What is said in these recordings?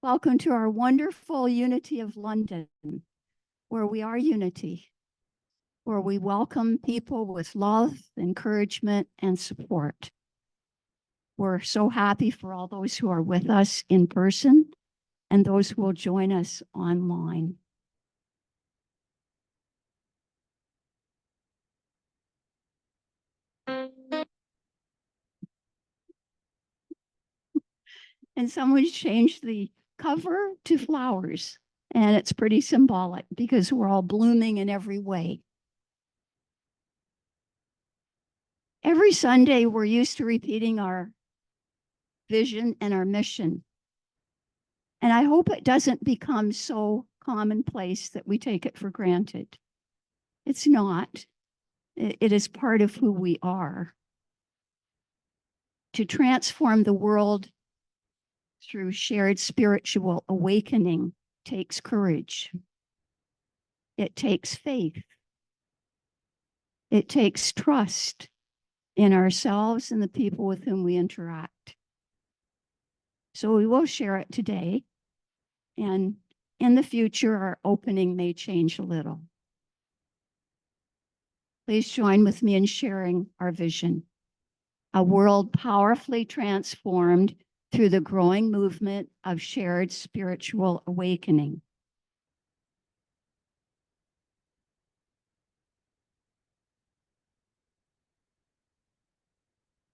Welcome to our wonderful Unity of London, where we are unity, where we welcome people with love, encouragement, and support. We're so happy for all those who are with us in person and those who will join us online. And someone changed the cover to flowers, and it's pretty symbolic because we're all blooming in every way. Every Sunday, we're used to repeating our vision and our mission. And I hope it doesn't become so commonplace that we take it for granted. It's not. It is part of who we are. To transform the world through shared spiritual awakening takes courage. It takes faith. It takes trust in ourselves and the people with whom we interact. So we will share it today. And in the future, our opening may change a little. Please join with me in sharing our vision. A world powerfully transformed through the growing movement of shared spiritual awakening.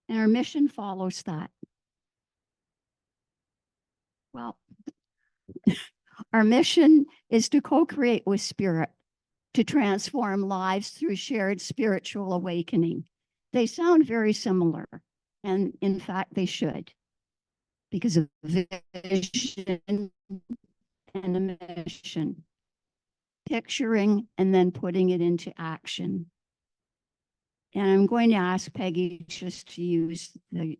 And our mission follows that. Well, our mission is to co-create with Spirit, to transform lives through shared spiritual awakening. They sound very similar, and in fact, they should, because of vision and a mission, picturing and then putting it into action. And I'm going to ask Peggy just to use the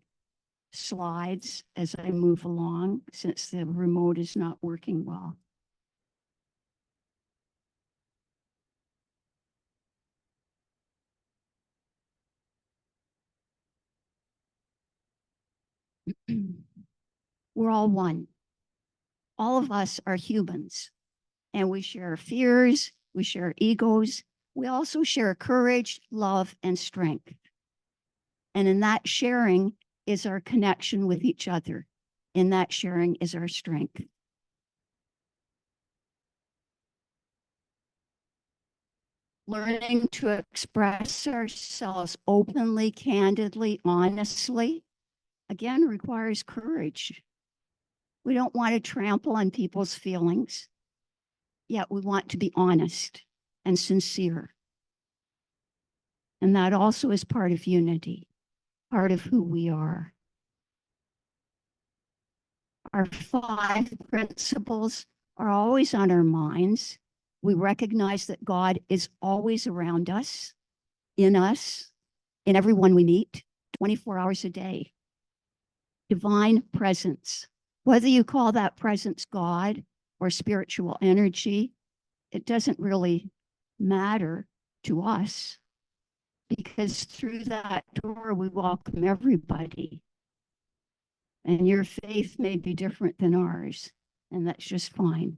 slides as I move along, since the remote is not working well. We're all one. All of us are humans, and we share fears, we share egos, we also share courage, love, and strength. And in that sharing is our connection with each other. In that sharing is our strength. Learning to express ourselves openly, candidly, honestly, again, requires courage. We don't want to trample on people's feelings, yet we want to be honest and sincere. And that also is part of unity, part of who we are. Our 5 principles are always on our minds. We recognize that God is always around us, in everyone we meet, 24 hours a day. Divine presence. Whether you call that presence God or spiritual energy, it doesn't really matter to us, because through that door we welcome everybody. And your faith may be different than ours, and that's just fine.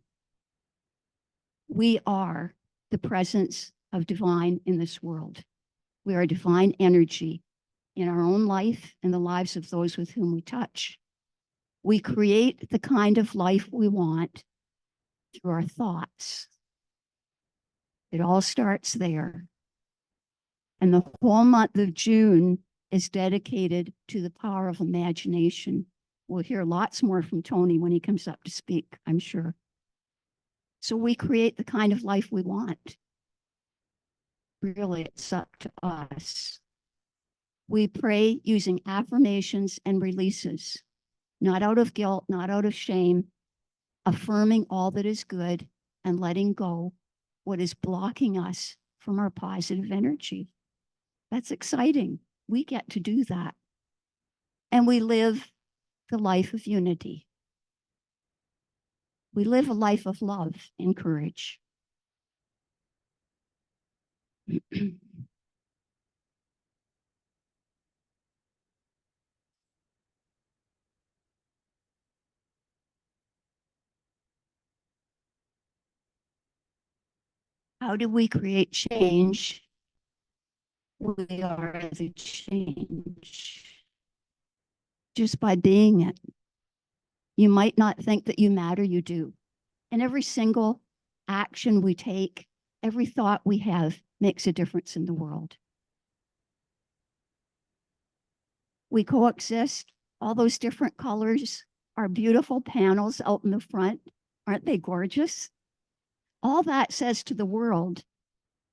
We are the presence of divine in this world. We are divine energy in our own life and the lives of those with whom we touch. We create the kind of life we want through our thoughts. It all starts there. And the whole month of June is dedicated to the power of imagination. We'll hear lots more from Tony when he comes up to speak, I'm sure. So we create the kind of life we want. Really, it's up to us. We pray using affirmations and releases, not out of guilt, not out of shame, affirming all that is good and letting go what is blocking us from our positive energy. That's exciting. We get to do that. And we live the life of unity. We live a life of love and courage. How do we create change? We are the change just by being it. You might not think that you matter, you do. And every single action we take, every thought we have makes a difference in the world. We coexist, all those different colors, our beautiful panels out in the front. Aren't they gorgeous? All that says to the world,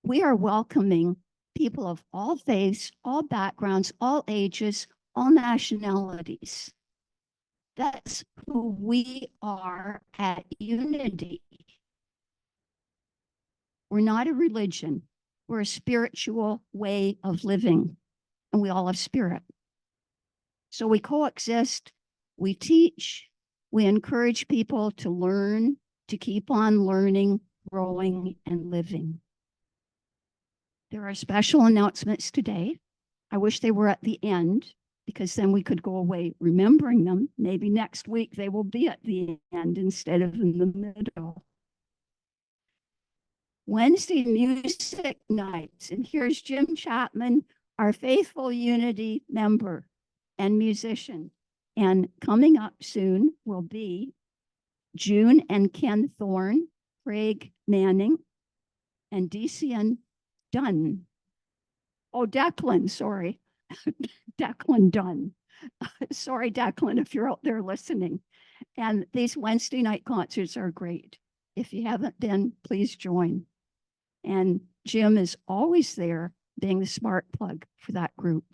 we are welcoming people of all faiths, all backgrounds, all ages, all nationalities. That's who we are at Unity. We're not a religion. We're a spiritual way of living, and we all have spirit. So we coexist, we teach, we encourage people to learn, to keep on learning, growing, and living. There are special announcements today. I wish they were at the end, because then we could go away remembering them. Maybe next week they will be at the end instead of in the middle. Wednesday music nights. And here's Jim Chapman, our faithful Unity member and musician. And coming up soon will be June and Ken Thorne, Craig Manning, and Decian Dunn. Oh, Declan, sorry. Declan Dunn. Sorry, Declan, if you're out there listening. And these Wednesday night concerts are great. If you haven't been, please join. And Jim is always there being the smart plug for that group.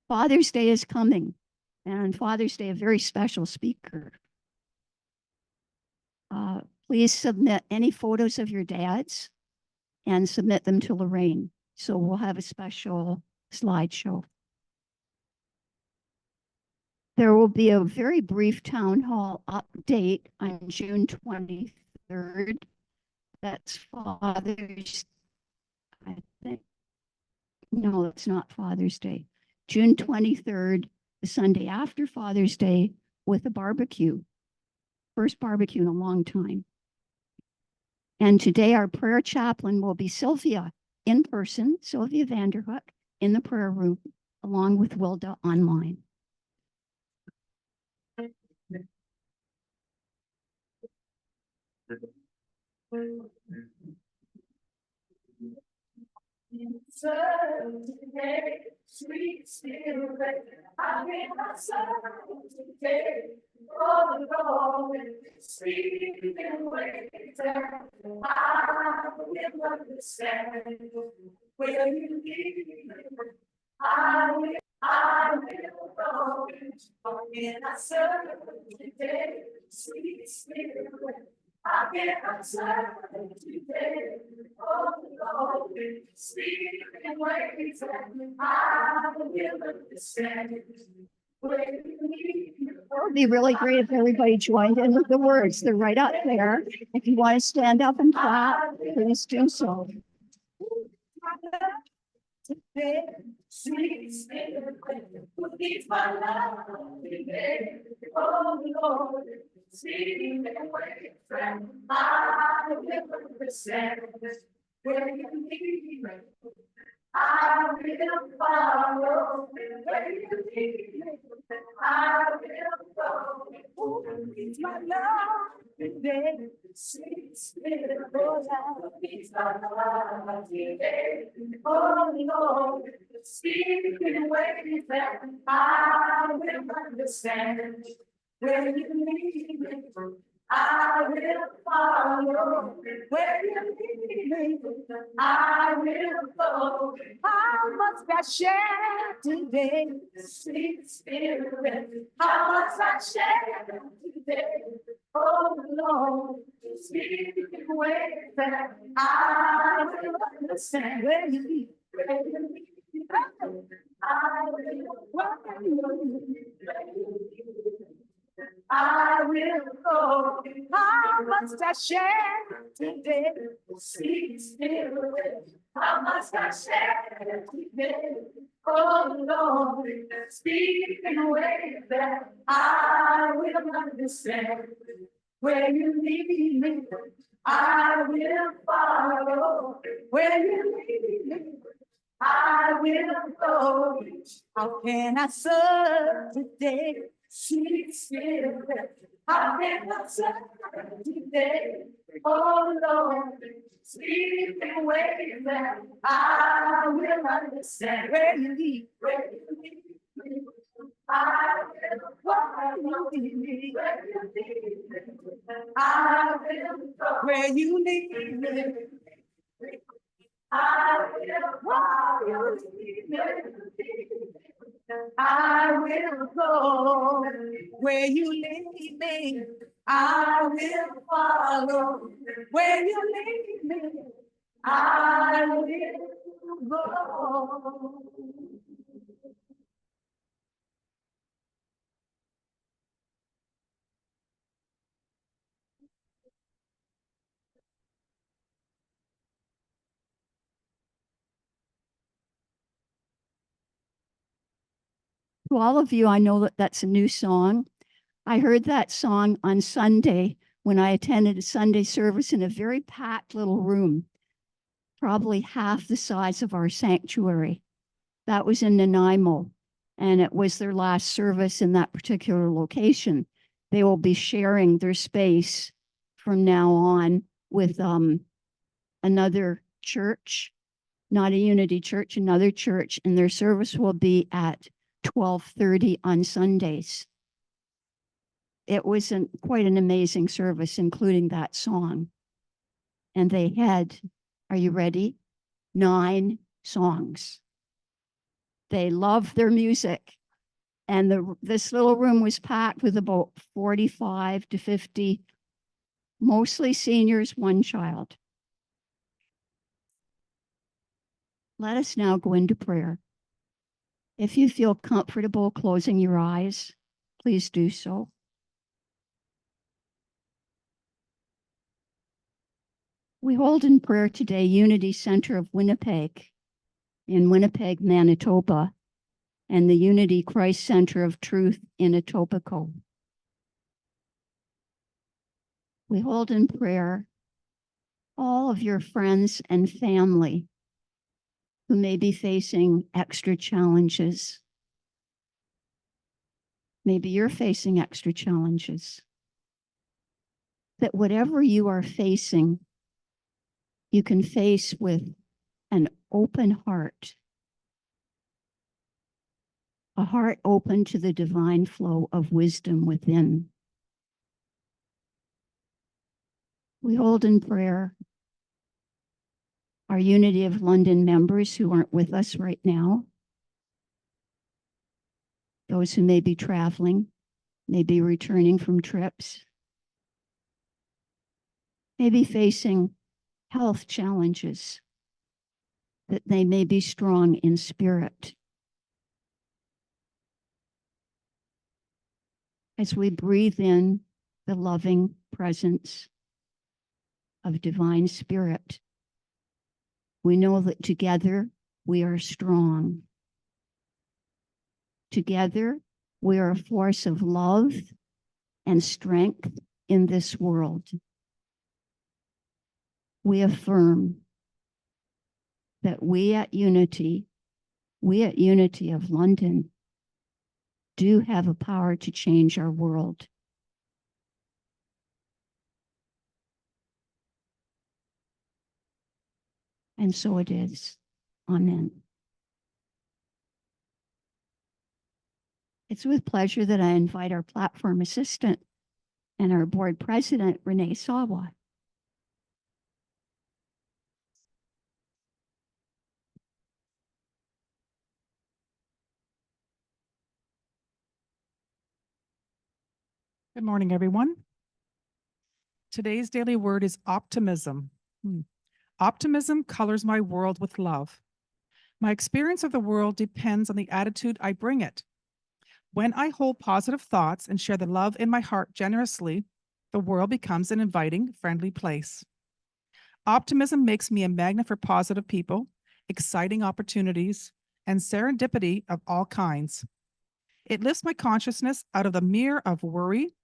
Father's Day is coming. And on Father's Day, a very special speaker. Please submit any photos of your dads and submit them to Lorraine. So we'll have a special slideshow. There will be a very brief town hall update on June 23rd. That's Father's, I think. No, it's not Father's Day. June 23rd, the Sunday after Father's Day, with a barbecue. First barbecue in a long time. And today our prayer chaplain will be Sylvia in person, Sylvia Vanderhook in the prayer room, along with Wilda online. Today, sweet spirit, I hear my soul today. Oh Lord, speak and wait. I will understand where you lead me. I will go. In a certain today, sweet spirit. I get outside today. Oh Lord, speak and wait. I will understand. It would be really great if everybody joined in with the words. They're right up there. If you want to stand up and clap, please do so. Sweet spirit, who keeps my love today. Oh Lord, speak and wait. I will understand where you lead me. I will follow where you lead me. I will go. Who needs my love today? Sweet spirit, oh Lord, needs my love today. Oh Lord, speak in ways that I will understand. Where you lead me, I will follow. Where you lead me, I will go. How much I share today, sweet spirit. How much I share today, oh Lord. Speak in ways that I will understand. Where you lead me, I will go. How must I share today? Sweet spirit. How must I share today? Oh Lord, speak in ways that I will understand. Where you lead me, I will follow. Where you lead me, I will go. How can I serve today? Sweet Spirit, how can I serve today? Oh Lord, speak the way that I will understand. Where you lead, where you lead me, I will follow. Where you lead me, I will go. Where you lead me, I will follow. I will go where you lead me. I will follow where you lead me. I will go. To all of you, I know that that's a new song. I heard that song on Sunday when I attended a Sunday service in a very packed little room, probably half the size of our sanctuary. That was in Nanaimo, and it was their last service in that particular location. They will be sharing their space from now on with another church, not a Unity church, another church, and their service will be at 12:30 on Sundays. It was quite an amazing service, including that song. And they had, are you ready? 9 songs. They love their music. And this little room was packed with about 45 to 50, mostly seniors, 1 child. Let us now go into prayer. If you feel comfortable closing your eyes, please do so. We hold in prayer today Unity Center of Winnipeg in Winnipeg, Manitoba, and the Unity Christ Center of Truth in Etobicoke. We hold in prayer all of your friends and family who may be facing extra challenges. Maybe you're facing extra challenges. That whatever you are facing, you can face with an open heart, a heart open to the divine flow of wisdom within. We hold in prayer our Unity of London members who aren't with us right now, those who may be traveling, may be returning from trips, may be facing health challenges, that they may be strong in spirit. As we breathe in the loving presence of divine spirit, we know that together we are strong. Together we are a force of love and strength in this world. We affirm that we at Unity of London, do have a power to change our world. And so it is. Amen. It's with pleasure that I invite our platform assistant and our board president, Renee Sawa. Good morning, everyone. Today's daily word is optimism. Optimism colors my world with love. My experience of the world depends on the attitude I bring it. When I hold positive thoughts and share the love in my heart generously, the world becomes an inviting, friendly place. Optimism makes me a magnet for positive people, exciting opportunities, and serendipity of all kinds. It lifts my consciousness out of the mirror of worry,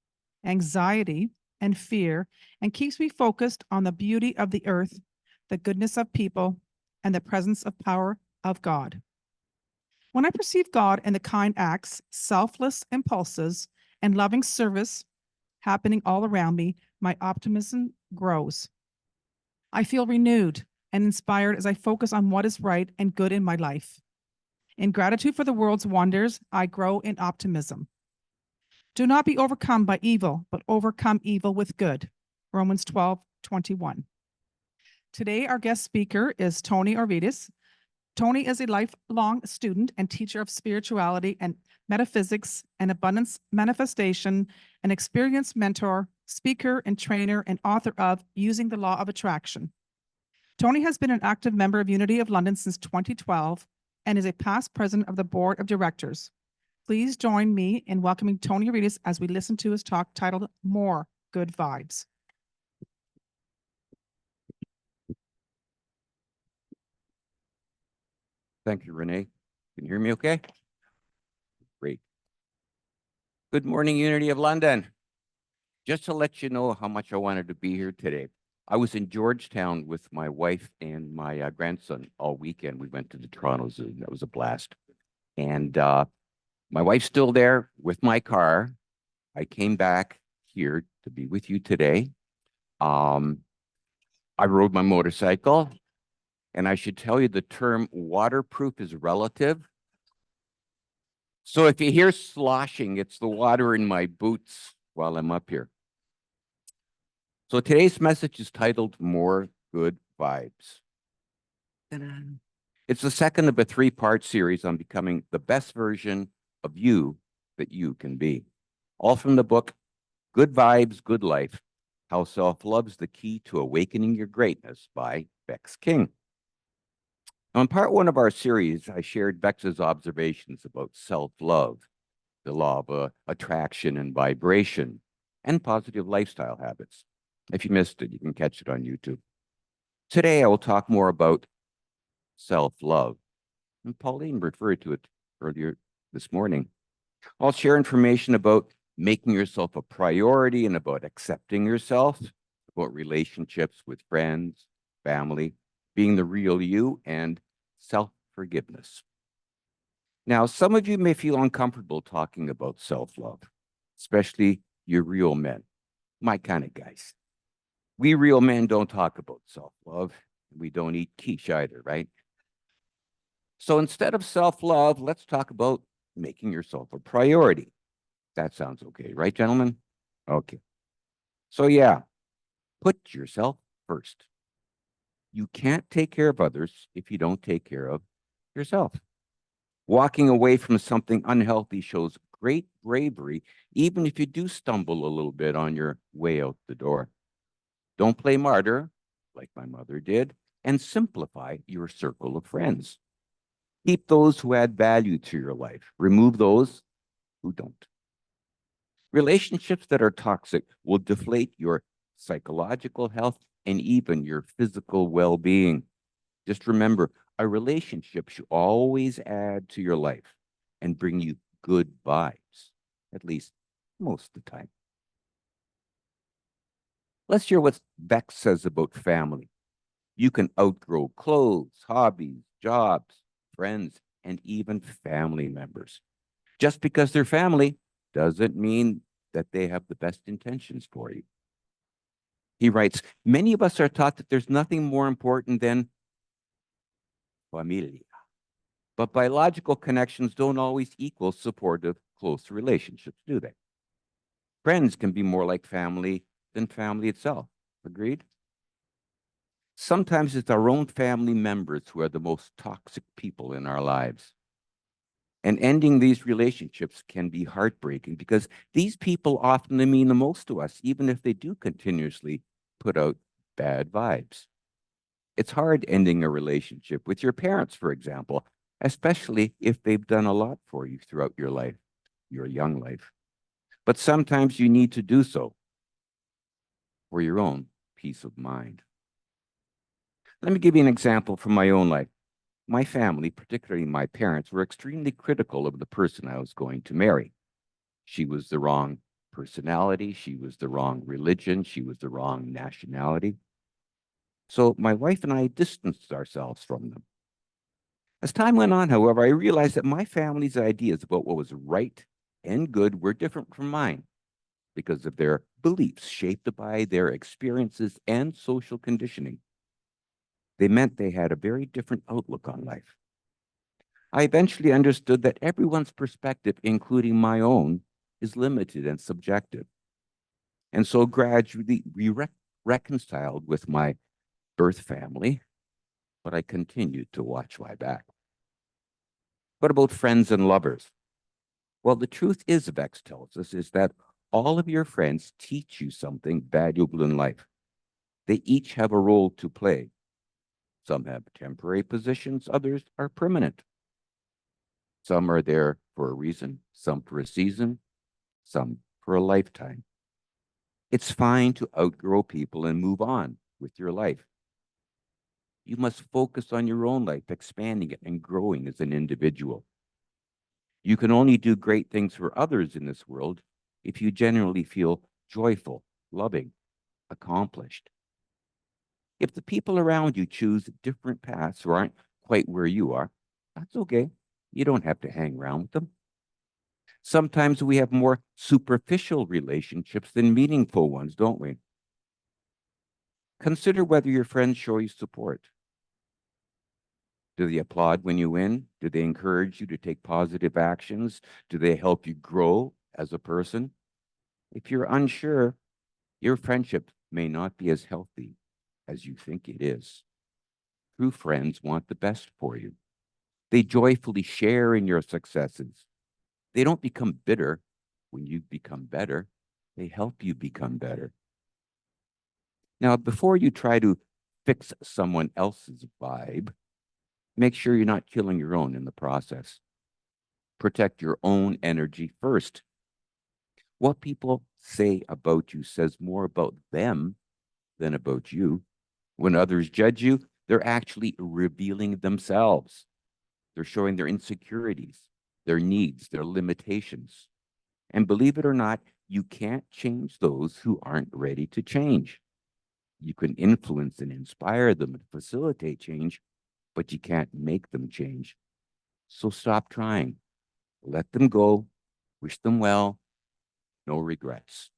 anxiety, and fear and keeps me focused on the beauty of the earth, the goodness of people, and the presence of power of God. When I perceive God in the kind acts, selfless impulses, and loving service happening all around me, my optimism grows. I feel renewed and inspired as I focus on what is right and good in my life. In gratitude for the world's wonders, I grow in optimism. Do not be overcome by evil, but overcome evil with good. Romans 12:21. Today, our guest speaker is Tony Orvidas. Tony is a lifelong student and teacher of spirituality and metaphysics and abundance manifestation, an experienced mentor, speaker, and trainer, and author of Using the Law of Attraction. Tony has been an active member of Unity of London since 2012 and is a past president of the board of directors. Please join me in welcoming Tony Orvidas as we listen to his talk titled More Good Vibes. Thank you, Renee. Can you hear me okay? Great. Good morning, Unity of London. Just to let you know how much I wanted to be here today. I was in Georgetown with my wife and my grandson all weekend. We went to the Toronto Zoo. That was a blast. And my wife's still there with my car. I came back here to be with you today. I rode my motorcycle. And I should tell you the term waterproof is relative. So if you hear sloshing, it's the water in my boots while I'm up here. So today's message is titled More Good Vibes. Ta-da. It's the second of a three-part series on becoming the best version of you that you can be. All from the book, Good Vibes, Good Life, How Self-Love's the Key to Awakening Your Greatness by Bex King. Now, in part one of our series, I shared Bex's observations about self-love, the law of attraction and vibration, and positive lifestyle habits. If you missed it, you can catch it on YouTube. Today, I will talk more about self-love. And Pauline referred to it earlier this morning. I'll share information about making yourself a priority and about accepting yourself, about relationships with friends, family, being the real you, and self-forgiveness. Now, some of you may feel uncomfortable talking about self-love, especially you real men, my kind of guys. We real men don't talk about self-love. We don't eat quiche either, right? So instead of self-love, let's talk about making yourself a priority. That sounds okay, right, gentlemen? Okay. So yeah, put yourself first. You can't take care of others if you don't take care of yourself. Walking away from something unhealthy shows great bravery, even if you do stumble a little bit on your way out the door. Don't play martyr, like my mother did, and simplify your circle of friends. Keep those who add value to your life. Remove those who don't. Relationships that are toxic will deflate your psychological health and even your physical well-being. Just remember, a relationship should always add to your life and bring you good vibes, at least most of the time. Let's hear what Bex says about family. You can outgrow clothes, hobbies, jobs, friends, and even family members. Just because they're family doesn't mean that they have the best intentions for you. He writes, many of us are taught that there's nothing more important than familia. But biological connections don't always equal supportive, close relationships, do they? Friends can be more like family than family itself. Agreed? Sometimes it's our own family members who are the most toxic people in our lives. And ending these relationships can be heartbreaking because these people often mean the most to us, even if they do continuously put out bad vibes. It's hard ending a relationship with your parents, for example, especially if they've done a lot for you throughout your life, your young life. But sometimes you need to do so for your own peace of mind. Let me give you an example from my own life. My family, particularly my parents, were extremely critical of the person I was going to marry. She was the wrong personality. She was the wrong religion. She was the wrong nationality. So my wife and I distanced ourselves from them. As time went on, however, I realized that my family's ideas about what was right and good were different from mine because of their beliefs shaped by their experiences and social conditioning. They meant they had a very different outlook on life. I eventually understood that everyone's perspective, including my own, is limited and subjective. And so gradually reconciled with my birth family, but I continued to watch my back. What about friends and lovers? Well, the truth is, Vex tells us, is that all of your friends teach you something valuable in life. They each have a role to play. Some have temporary positions, others are permanent. Some are there for a reason, some for a season, some for a lifetime. It's fine to outgrow people and move on with your life. You must focus on your own life, expanding it and growing as an individual. You can only do great things for others in this world if you genuinely feel joyful, loving, accomplished. If the people around you choose different paths or aren't quite where you are, that's okay. You don't have to hang around with them. Sometimes we have more superficial relationships than meaningful ones, don't we? Consider whether your friends show you support. Do they applaud when you win? Do they encourage you to take positive actions? Do they help you grow as a person? If you're unsure, your friendship may not be as healthy as you think it is. True friends want the best for you. They joyfully share in your successes. They don't become bitter when you become better. They help you become better. Now, before you try to fix someone else's vibe, make sure you're not killing your own in the process. Protect your own energy first. What people say about you says more about them than about you. When others judge you, they're actually revealing themselves. They're showing their insecurities, their needs, their limitations. And believe it or not, you can't change those who aren't ready to change. You can influence and inspire them and facilitate change, but you can't make them change. So stop trying. Let them go. Wish them well. No regrets.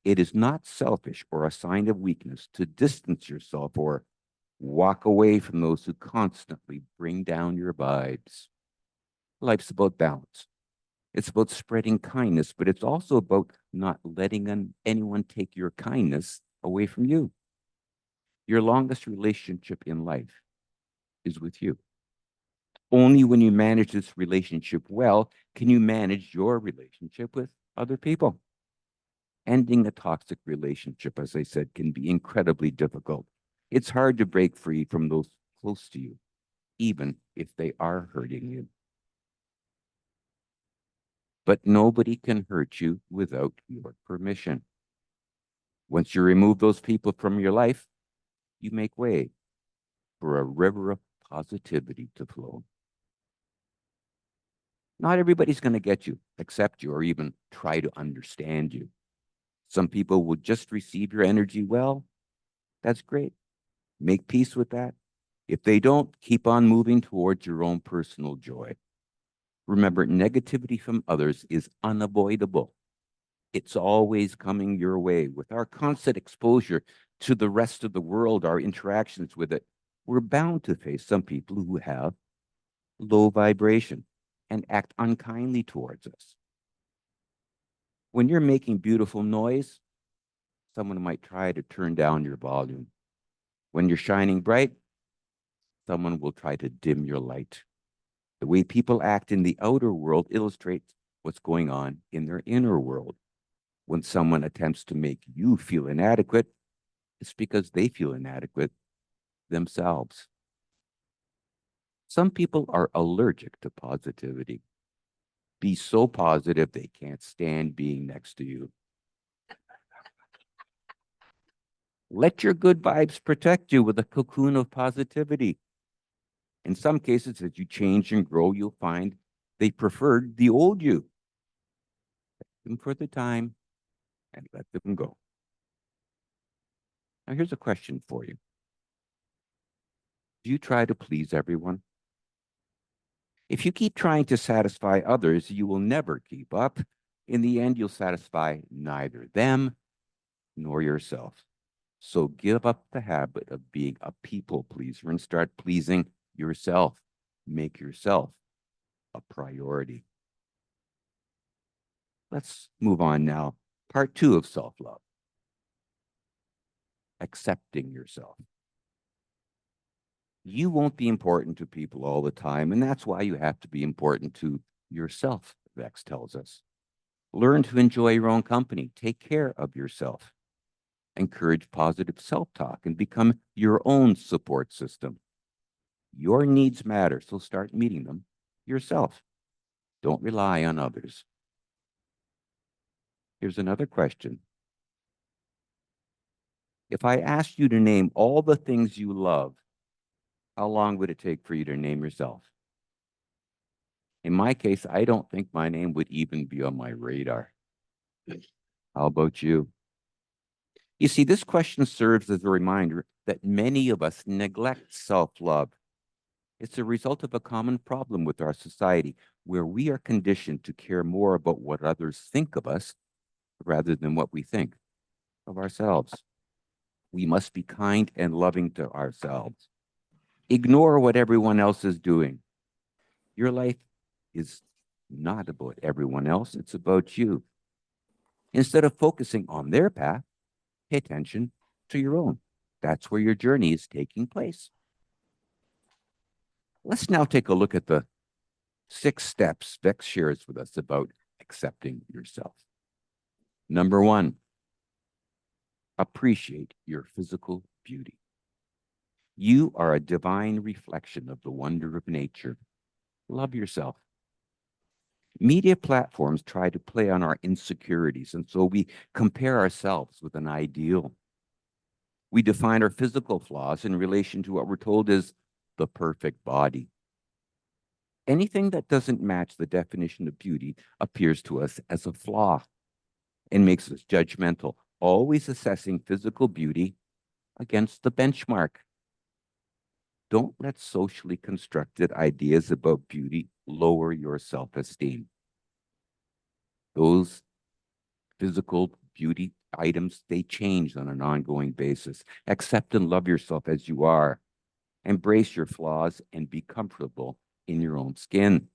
It is not selfish or a sign of weakness to distance yourself or walk away from those who constantly bring down your vibes. Life's about balance. It's about spreading kindness, but it's also about not letting anyone take your kindness away from you. Your longest relationship in life is with you. Only when you manage this relationship well can you manage your relationship with other people. Ending a toxic relationship, as I said, can be incredibly difficult. It's hard to break free from those close to you, even if they are hurting you. But nobody can hurt you without your permission. Once you remove those people from your life, you make way for a river of positivity to flow. Not everybody's going to get you, accept you, or even try to understand you. Some people will just receive your energy well. That's great. Make peace with that. If they don't, keep on moving towards your own personal joy. Remember, negativity from others is unavoidable. It's always coming your way. With our constant exposure to the rest of the world, our interactions with it, we're bound to face some people who have low vibration and act unkindly towards us. When you're making beautiful noise, someone might try to turn down your volume. When you're shining bright, someone will try to dim your light. The way people act in the outer world illustrates what's going on in their inner world. When someone attempts to make you feel inadequate, it's because they feel inadequate themselves. Some people are allergic to positivity. Be so positive they can't stand being next to you. Let your good vibes protect you with a cocoon of positivity. In some cases, as you change and grow, you'll find they preferred the old you. them for the time and let them go. Now, here's a question for you. Do you try to please everyone? If you keep trying to satisfy others, you will never keep up. In the end, you'll satisfy neither them nor yourself. So give up the habit of being a people pleaser and start pleasing yourself. Make yourself a priority. Let's move on now. Part 2 of self-love. Accepting yourself. You won't be important to people all the time, and that's why you have to be important to yourself, Vex tells us. Learn to enjoy your own company. Take care of yourself. Encourage positive self-talk and become your own support system. Your needs matter, so start meeting them yourself. Don't rely on others. Here's another question. If I asked you to name all the things you love, how long would it take for you to name yourself? In my case, I don't think my name would even be on my radar. How about you? You see, this question serves as a reminder that many of us neglect self-love. It's a result of a common problem with our society, where we are conditioned to care more about what others think of us rather than what we think of ourselves. We must be kind and loving to ourselves. Ignore what everyone else is doing. Your life is not about everyone else, it's about you. Instead of focusing on their path, pay attention to your own. That's where your journey is taking place. Let's now take a look at the 6 steps Vex shares with us about accepting yourself. Number 1, appreciate your physical beauty. You are a divine reflection of the wonder of nature. Love yourself. Media platforms try to play on our insecurities, and so we compare ourselves with an ideal. We define our physical flaws in relation to what we're told is the perfect body. Anything that doesn't match the definition of beauty appears to us as a flaw and makes us judgmental, always assessing physical beauty against the benchmark. Don't let socially constructed ideas about beauty lower your self-esteem. Those physical beauty items, they change on an ongoing basis. Accept and love yourself as you are. Embrace your flaws and be comfortable in your own skin.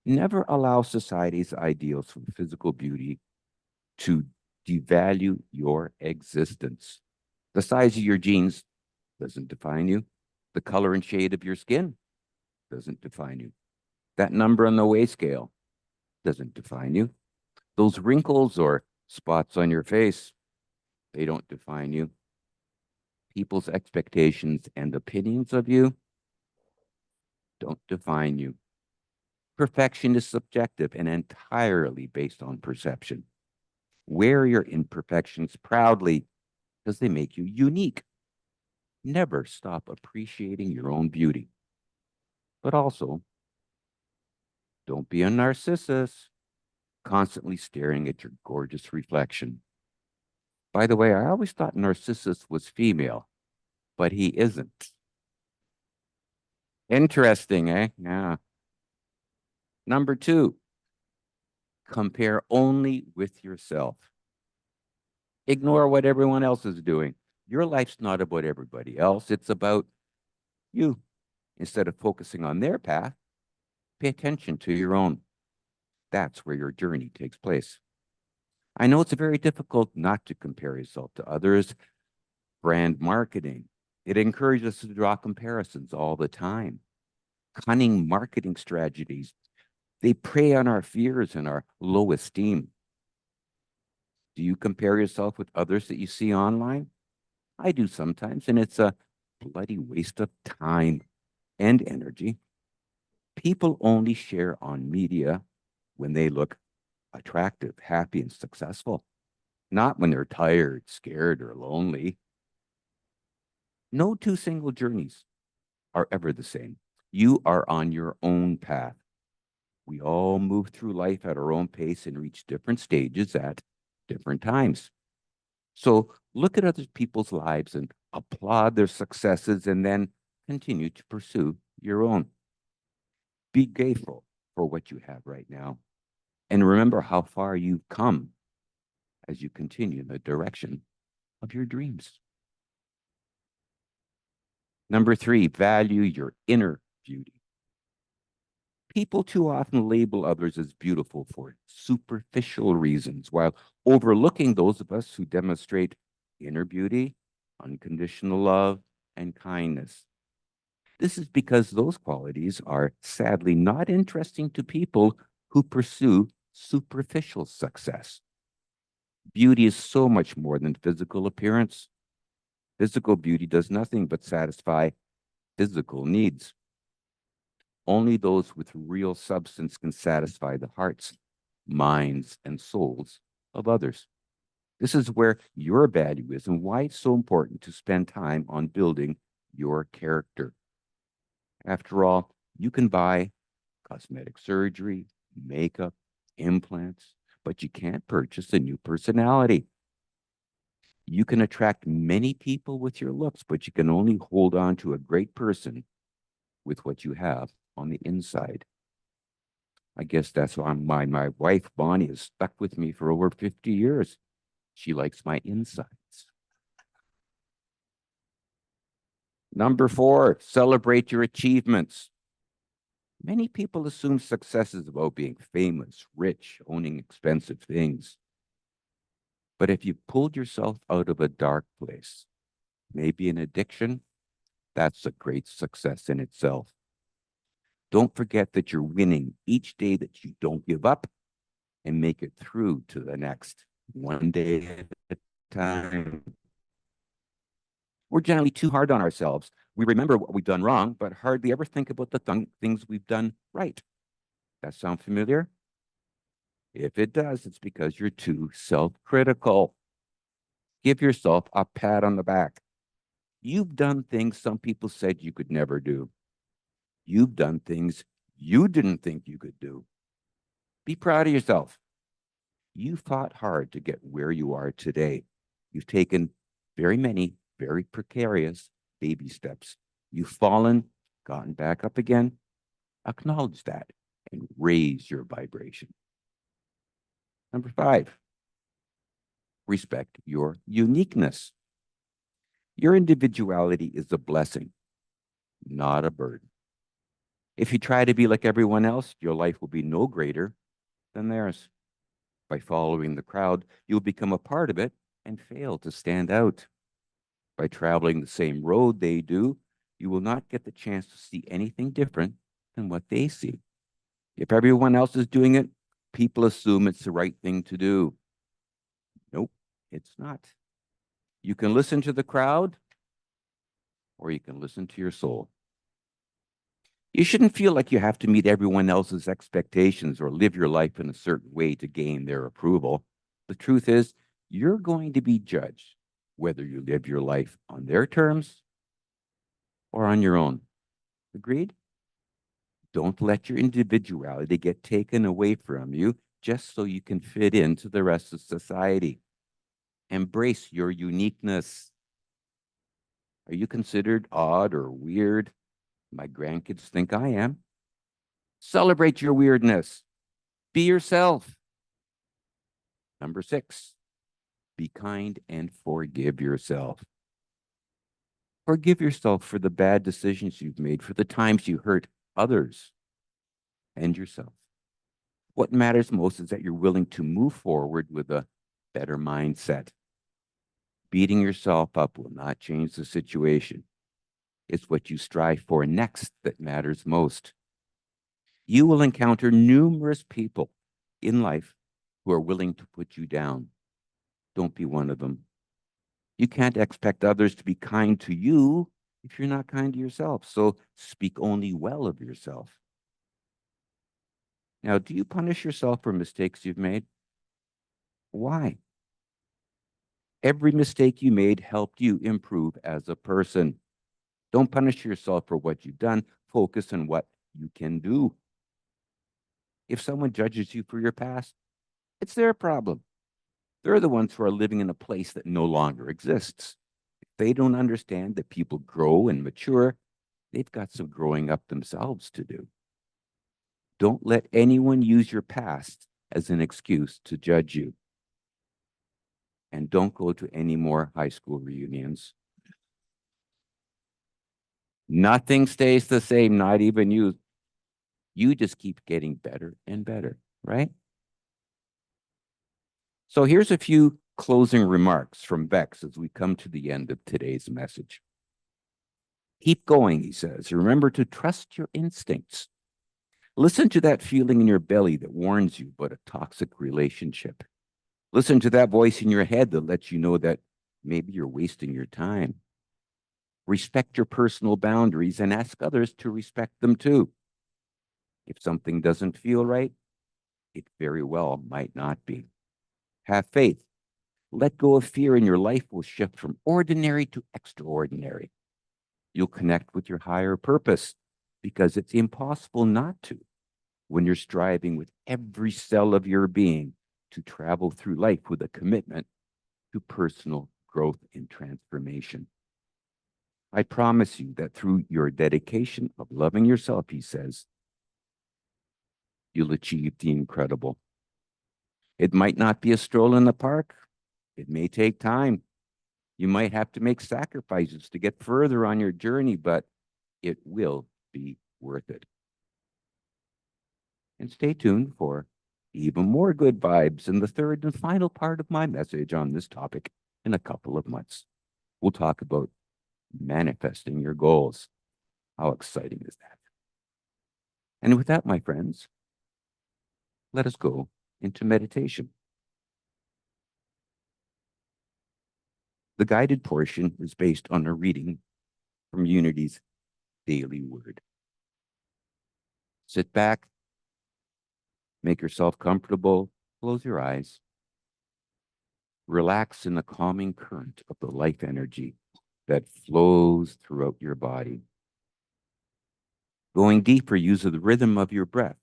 Never allow society's ideals for physical beauty to devalue your existence. The size of your jeans doesn't define you. The color and shade of your skin doesn't define you. That number on the weight scale doesn't define you. Those wrinkles or spots on your face, they don't define you. People's expectations and opinions of you don't define you. Perfection is subjective and entirely based on perception. Wear your imperfections proudly because they make you unique. Never stop appreciating your own beauty. But also, don't be a narcissist, constantly staring at your gorgeous reflection. By the way, I always thought Narcissus was female, but he isn't. Interesting, eh? Yeah. Number 2, compare only with yourself. Ignore what everyone else is doing. Your life's not about everybody else. It's about you. Instead of focusing on their path, pay attention to your own. That's where your journey takes place. I know it's very difficult not to compare yourself to others. Brand marketing, it encourages us to draw comparisons all the time. Cunning marketing strategies, they prey on our fears and our low esteem. Do you compare yourself with others that you see online? I do sometimes, and it's a bloody waste of time and energy. People only share on media when they look attractive, happy, and successful, not when they're tired, scared, or lonely. No 2 single journeys are ever the same. You are on your own path. We all move through life at our own pace and reach different stages at different times. So look at other people's lives and applaud their successes and then continue to pursue your own. Be grateful for what you have right now. And remember how far you've come as you continue in the direction of your dreams. Number 3, value your inner beauty. People too often label others as beautiful for superficial reasons, while overlooking those of us who demonstrate inner beauty, unconditional love, and kindness. This is because those qualities are sadly not interesting to people who pursue superficial success. Beauty is so much more than physical appearance. Physical beauty does nothing but satisfy physical needs. Only those with real substance can satisfy the hearts, minds, and souls of others. This is where your value is and why it's so important to spend time on building your character. After all, you can buy cosmetic surgery, makeup, implants, but you can't purchase a new personality. You can attract many people with your looks, but you can only hold on to a great person with what you have on the inside. I guess that's why my wife, Bonnie, has stuck with me for over 50 years. She likes my insides. Number 4, celebrate your achievements. Many people assume success is about being famous, rich, owning expensive things. But if you pulled yourself out of a dark place, maybe an addiction, that's a great success in itself. Don't forget that you're winning each day that you don't give up and make it through to the next, one day at a time. We're generally too hard on ourselves. We remember what we've done wrong, but hardly ever think about the things we've done right. That sound familiar? If it does, it's because you're too self-critical. Give yourself a pat on the back. You've done things some people said you could never do. You've done things you didn't think you could do. Be proud of yourself. You fought hard to get where you are today. You've taken very many, very precarious baby steps. You've fallen, gotten back up again. Acknowledge that and raise your vibration. Number 5, respect your uniqueness. Your individuality is a blessing, not a burden. If you try to be like everyone else, your life will be no greater than theirs. By following the crowd, you'll become a part of it and fail to stand out. By traveling the same road they do, you will not get the chance to see anything different than what they see. If everyone else is doing it, people assume it's the right thing to do. Nope, it's not. You can listen to the crowd, or you can listen to your soul. You shouldn't feel like you have to meet everyone else's expectations or live your life in a certain way to gain their approval. The truth is, you're going to be judged whether you live your life on their terms or on your own. Agreed? Don't let your individuality get taken away from you just so you can fit into the rest of society. Embrace your uniqueness. Are you considered odd or weird? My grandkids think I am. Celebrate your weirdness. Be yourself. Number 6, be kind and forgive yourself. Forgive yourself for the bad decisions you've made, for the times you hurt others and yourself. What matters most is that you're willing to move forward with a better mindset. Beating yourself up will not change the situation. It's what you strive for next that matters most. You will encounter numerous people in life who are willing to put you down. Don't be one of them. You can't expect others to be kind to you if you're not kind to yourself. So speak only well of yourself. Now, do you punish yourself for mistakes you've made? Why? Every mistake you made helped you improve as a person. Don't punish yourself for what you've done. Focus on what you can do. If someone judges you for your past, it's their problem. They're the ones who are living in a place that no longer exists. If they don't understand that people grow and mature, they've got some growing up themselves to do. Don't let anyone use your past as an excuse to judge you. And don't go to any more high school reunions. Nothing stays the same, not even you. You just keep getting better and better, right? So here's a few closing remarks from Bex as we come to the end of today's message. Keep going, he says. Remember to trust your instincts. Listen to that feeling in your belly that warns you about a toxic relationship. Listen to that voice in your head that lets you know that maybe you're wasting your time. Respect your personal boundaries and ask others to respect them too. If something doesn't feel right, it very well might not be. Have faith. Let go of fear and your life will shift from ordinary to extraordinary. You'll connect with your higher purpose because it's impossible not to when you're striving with every cell of your being to travel through life with a commitment to personal growth and transformation. I promise you that through your dedication of loving yourself, he says, you'll achieve the incredible. It might not be a stroll in the park. It may take time. You might have to make sacrifices to get further on your journey, but it will be worth it. And stay tuned for even more good vibes in the third and final part of my message on this topic in a couple of months. We'll talk about manifesting your goals. How exciting is that? And with that, my friends, let us go into meditation. The guided portion is based on a reading from Unity's daily word. Sit back, make yourself comfortable, close your eyes, relax in the calming current of the life energy that flows throughout your body. Going deeper, use the rhythm of your breath.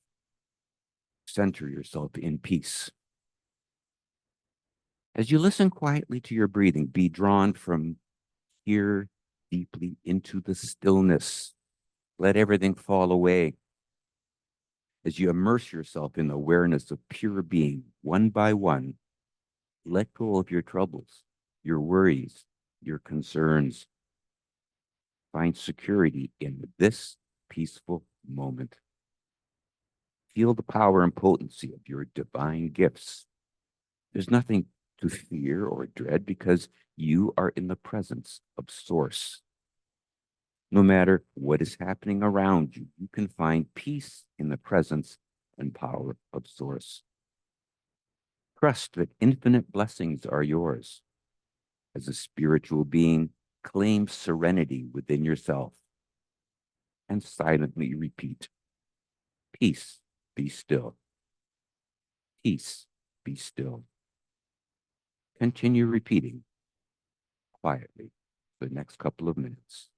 Center yourself in peace. As you listen quietly to your breathing, be drawn from here deeply into the stillness. Let everything fall away. As you immerse yourself in the awareness of pure being, one by one, let go of your troubles, your worries, your concerns. Find security in this peaceful moment. Feel the power and potency of your divine gifts. There's nothing to fear or dread because you are in the presence of Source. No matter what is happening around you, you can find peace in the presence and power of Source. Trust that infinite blessings are yours. As a spiritual being, claim serenity within yourself and silently repeat, peace, be still. Peace, be still. Continue repeating quietly for the next couple of minutes.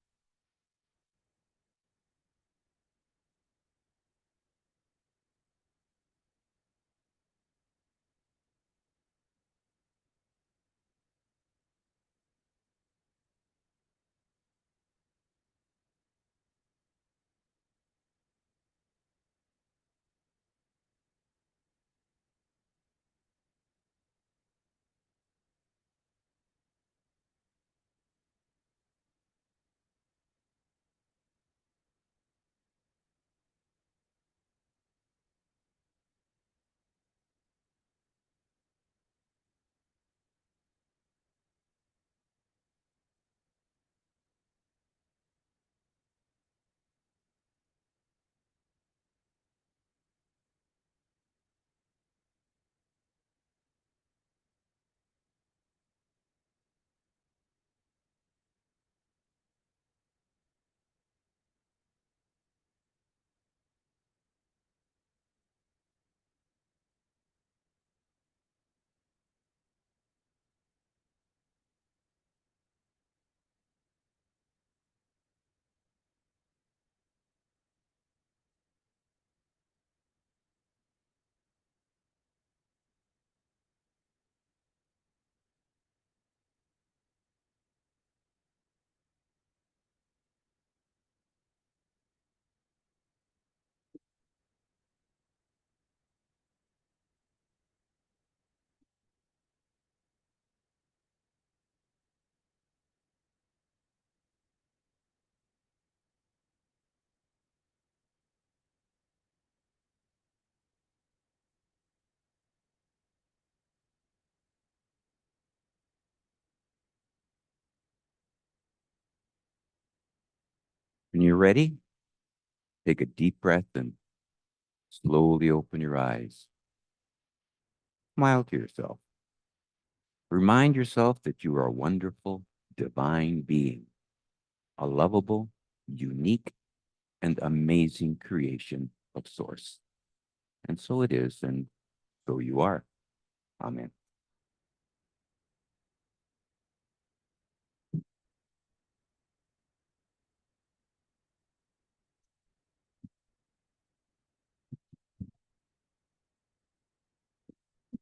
When you're ready, take a deep breath and slowly open your eyes. Smile to yourself. Remind yourself that you are a wonderful, divine being, a lovable, unique, and amazing creation of Source. And so it is, and so you are. Amen.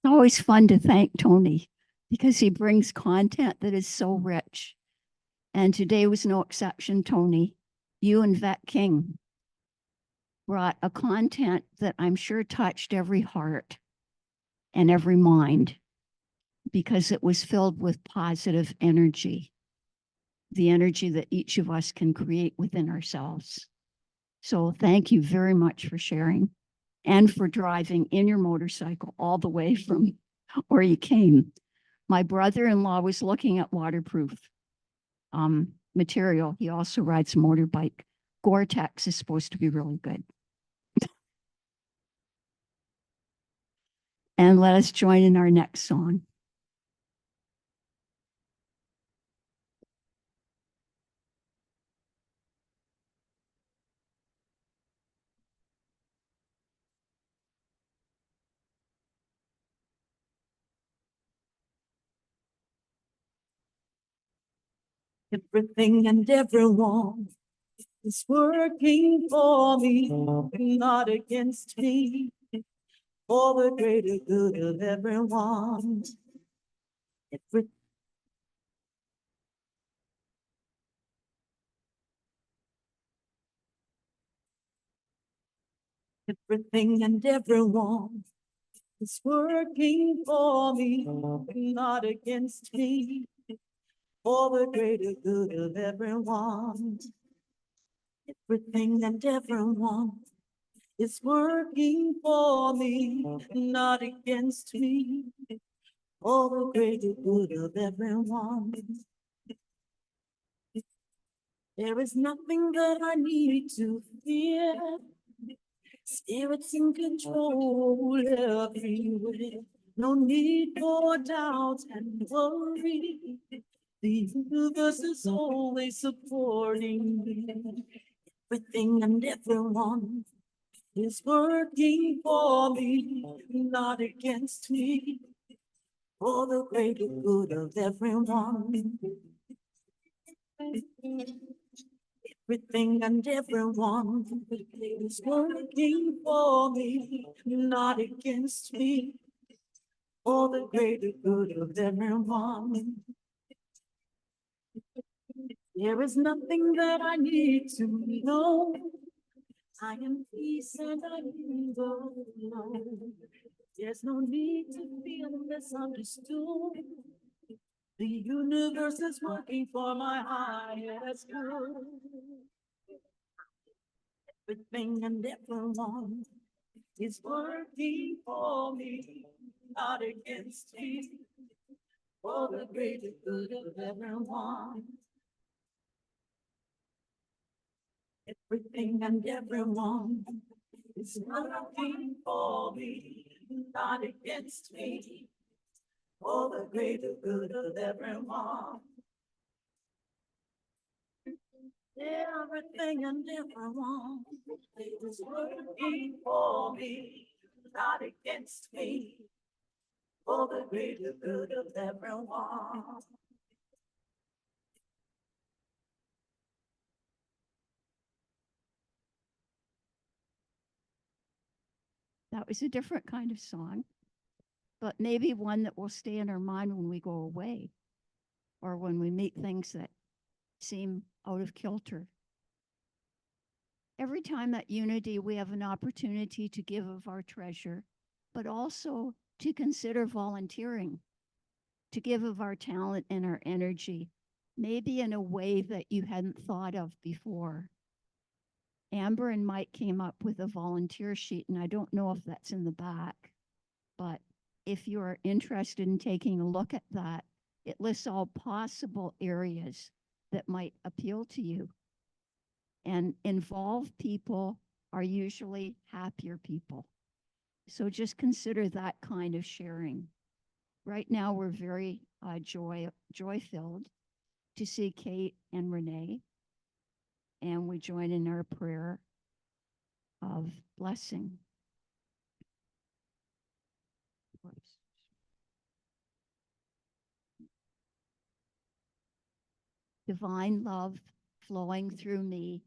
It's always fun to thank Tony because he brings content that is so rich. And today was no exception, Tony. You and Vet King brought a content that I'm sure touched every heart and every mind because it was filled with positive energy, the energy that each of us can create within ourselves. So thank you very much for sharing and for driving in your motorcycle all the way from where you came. My brother-in-law was looking at waterproof material. He also rides a motorbike. Gore-Tex is supposed to be really good. And let us join in our next song. Everything and everyone is working for me, not against me, for the greater good of everyone. Every- Everything and everyone is working for me, not against me, for the greater good of everyone. Everything and everyone is working for me, not against me, for the greater good of everyone. There is nothing that I need to fear. Spirit's in control everywhere. No need for doubt and worry. The universe is always supporting me. Everything and everyone is working for me, not against me, for the greater good of everyone. Everything and everyone is working for me, not against me, for the greater good of everyone. There is nothing that I need to know. I am peace and I am alone. There's no need to feel misunderstood. The universe is working for my highest good. Everything and everyone is working for me, not against me, for the greater good of everyone. Everything and everyone is working for me, not against me, for the greater good of everyone. Everything and everyone is working for me, not against me, for the greater good of everyone. That was a different kind of song, but maybe one that will stay in our mind when we go away or when we meet things that seem out of kilter. Every time at Unity, we have an opportunity to give of our treasure, but also to consider volunteering, to give of our talent and our energy, maybe in a way that you hadn't thought of before. Amber and Mike came up with a volunteer sheet, and I don't know if that's in the back, but if you are interested in taking a look at that, it lists all possible areas that might appeal to you. And involved people are usually happier people. So just consider that kind of sharing. Right now, we're very joy filled to see Kate and Renee, and we join in our prayer of blessing. Whoops. Divine love flowing through me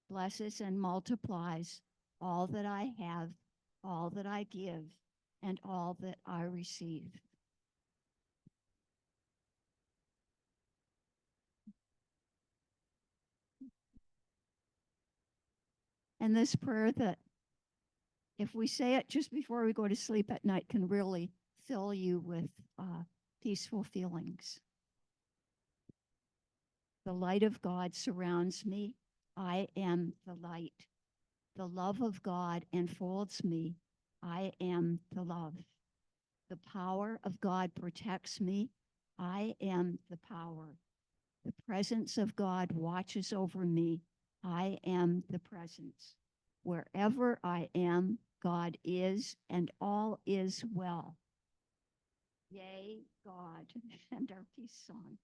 blesses and multiplies all that I have, all that I give, and all that I receive. And this prayer that if we say it just before we go to sleep at night can really fill you with peaceful feelings. The light of God surrounds me. I am the light. The love of God enfolds me. I am the love. The power of God protects me. I am the power. The presence of God watches over me. I am the presence. Wherever I am, God is, and all is well. Yea, God, and our peace song.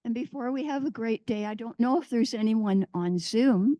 And before we have a great day, I don't know if there's anyone on Zoom,